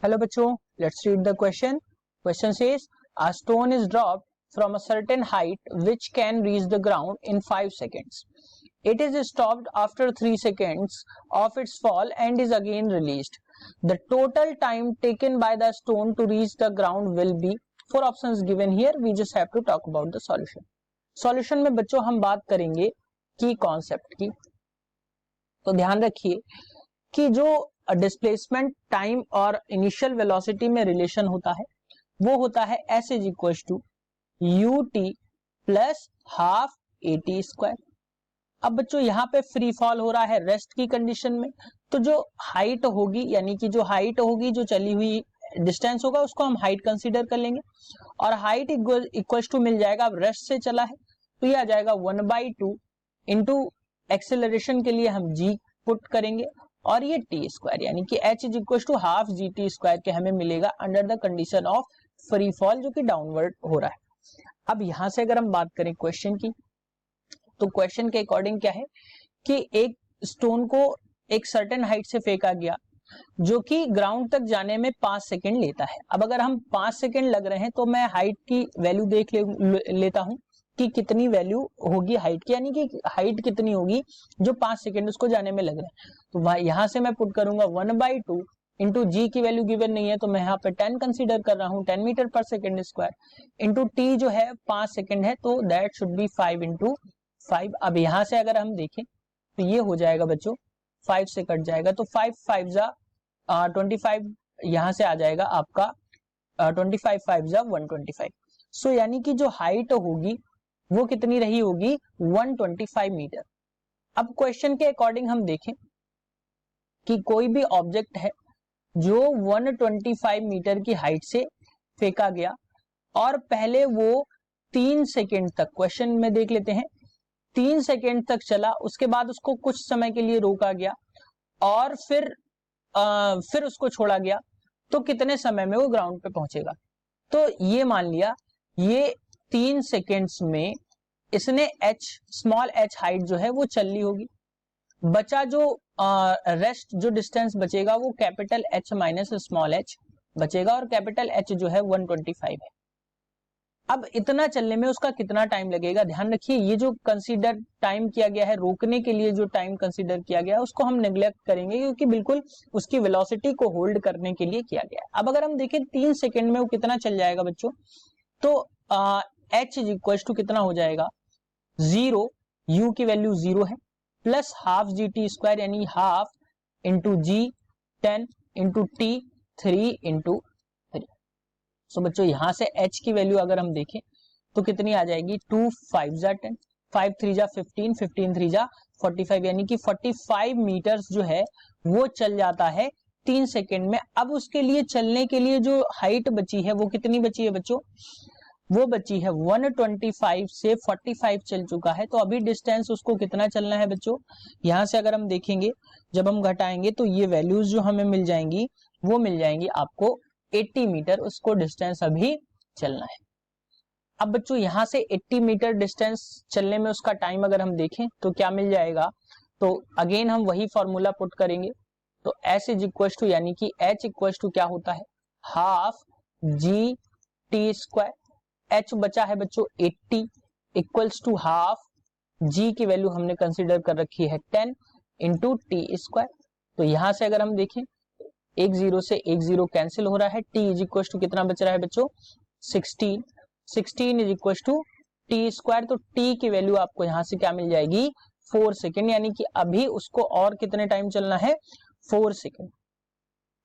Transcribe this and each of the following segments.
Hello बच्चों, let's read the question. Question says a stone is dropped from a certain height which can reach the ground in 5 seconds. It is stopped after 3 seconds of its fall and is again released. The total time taken by the stone to reach the ground will be 4 options given here. We just have to talk about the solution. Solution में बच्चों हम बात करेंगे की concept की, तो ध्यान रखिए कि जो डिस्प्लेसमेंट टाइम और इनिशियल वेलोसिटी में रिलेशन होता है वो होता है s is equal to u t plus half a t square. अब बच्चों यहाँ पे फ्री फॉल हो रहा है रेस्ट की कंडीशन में, तो जो हाइट होगी यानी कि जो हाइट होगी जो चली हुई डिस्टेंस होगा उसको हम हाइट कंसीडर कर लेंगे और हाइट इक्वल टू मिल जाएगा, अब रेस्ट से चला है तो ये आ जाएगा 1/2 इंटू एक्सेलरेशन के लिए हम g पुट करेंगे और ये टी स्क्वायर यानी कि h is equal to half g t square के हमें मिलेगा under the condition of free fall जो कि डाउनवर्ड हो रहा है। अब यहां से अगर हम बात करें क्वेश्चन की, तो क्वेश्चन के अकॉर्डिंग क्या है कि एक स्टोन को एक सर्टेन हाइट से फेंका गया जो कि ग्राउंड तक जाने में 5 सेकेंड लेता है। अब अगर हम 5 सेकेंड लग रहे हैं तो मैं हाइट की वैल्यू देख लेता हूं कि कितनी वैल्यू होगी हाइट की, यानी कि हाइट कितनी होगी जो 5 सेकेंड उसको जाने में लग रहे हैं। तो यहां से मैं पुट करूंगा 1/2 इंटू जी की वैल्यू गिवन नहीं है तो मैं यहाँ पे 10 कंसीडर कर रहा हूँ, 10 मीटर पर सेकेंड स्क्वायर इंटू टी जो है 5 सेकेंड है तो दैट शुड बी 5 इंटू 5। अब यहां से अगर हम देखें तो ये हो जाएगा बच्चों 5 से कट जाएगा तो 5 जा 25 यहां से आ जाएगा आपका 25 जा 125। सो यानी कि जो हाइट होगी वो कितनी रही होगी 125 मीटर। अब क्वेश्चन के अकॉर्डिंग हम देखें कि कोई भी ऑब्जेक्ट है जो 125 मीटर की हाइट से फेंका गया और पहले वो 3 सेकेंड तक, क्वेश्चन में देख लेते हैं, 3 सेकेंड तक चला, उसके बाद उसको कुछ समय के लिए रोका गया और फिर उसको छोड़ा गया, तो कितने समय में वो ग्राउंड पे पहुंचेगा। तो ये मान लिया ये 3 सेकेंड्स में इसने स्मॉल h हाइट जो है वो चल ली होगी, बचा जो रेस्ट जो डिस्टेंस बचेगा वो capital H minus small h बचेगा और कैपिटल H जो है 125 है। अब इतना चलने में उसका कितना टाइम लगेगा, ध्यान रखिए ये जो कंसीडर टाइम किया गया है रोकने के लिए, जो टाइम कंसीडर किया गया है उसको हम नेग्लेक्ट करेंगे क्योंकि बिल्कुल उसकी वेलोसिटी को होल्ड करने के लिए किया गया है। अब अगर हम देखें 3 सेकेंड में वो कितना चल जाएगा बच्चों, तो h इज इक्वल टू कितना हो जाएगा 0, u की वैल्यू 0 है, plus half g t square यानी हाफ इंटू जी 10 इंटू टी 3 इंटू 3। सो बच्चों यहां से h की वैल्यू अगर हम देखें तो कितनी आ जाएगी 2 5 जा 10, 5 3 जा 15, 15 3 जा 45 यानी कि 45 मीटर्स जो है वो चल जाता है 3 सेकेंड में। अब उसके लिए चलने के लिए जो हाइट बची है वो कितनी बची है बच्चों, वो बची है 125 से 45 चल चुका है, तो अभी डिस्टेंस उसको कितना चलना है बच्चों, यहां से अगर हम देखेंगे जब हम घटाएंगे तो ये वैल्यूज जो हमें मिल जाएंगी वो मिल जाएंगी आपको 80 मीटर उसको डिस्टेंस अभी चलना है। अब बच्चों यहां से 80 मीटर डिस्टेंस चलने में उसका टाइम अगर हम देखें तो क्या मिल जाएगा, तो अगेन हम वही फॉर्मूला पुट करेंगे, तो s इज इक्वल टू यानी कि h इक्वल टू क्या होता है half g t square, h बचा है बच्चों 80 इक्वल्स टू हाफ g की वैल्यू हमने कंसीडर कर रखी है 10 इंटू टी स्क्वायर। तो यहां से अगर हम देखें एक जीरो से एक जीरो कैंसिल हो रहा है, t इज इक्वल टू कितना बच रहा है बच्चों 16 is equal to t square. तो t की वैल्यू आपको यहां से क्या मिल जाएगी 4 सेकेंड, यानी कि अभी उसको और कितने टाइम चलना है 4 सेकेंड।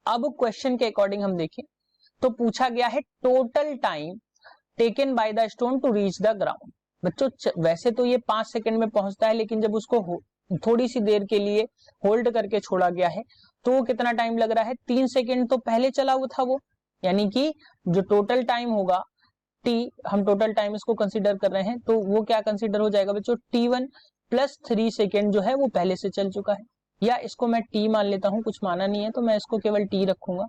अब क्वेश्चन के अकॉर्डिंग हम देखें तो पूछा गया है total time taken by the stone to reach the ground. बच्चों वैसे तो ये 5 सेकेंड में पहुंचता है, लेकिन जब उसको थोड़ी सी देर के लिए होल्ड करके छोड़ा गया है तो कितना टाइम लग रहा है 3 सेकेंड तो पहले चला हुआ था वो, यानी कि जो टोटल टाइम होगा t, हम टोटल टाइम इसको कंसीडर कर रहे हैं तो वो क्या कंसीडर हो जाएगा बच्चों t1 प्लस 3 सेकेंड जो है वो पहले से चल चुका है, या इसको मैं t मान लेता हूं, कुछ माना नहीं है तो मैं इसको केवल t रखूंगा,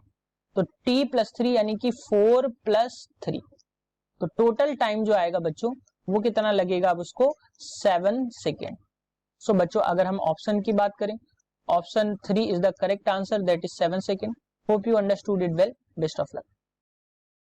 तो t प्लस 3 यानी कि 4 प्लस 3, तो टोटल टाइम जो आएगा बच्चों वो कितना लगेगा अब उसको 7 सेकेंड। सो बच्चों अगर हम ऑप्शन की बात करें option 3 is the correct answer, that is 7 second. Hope you understood it well. Best of luck.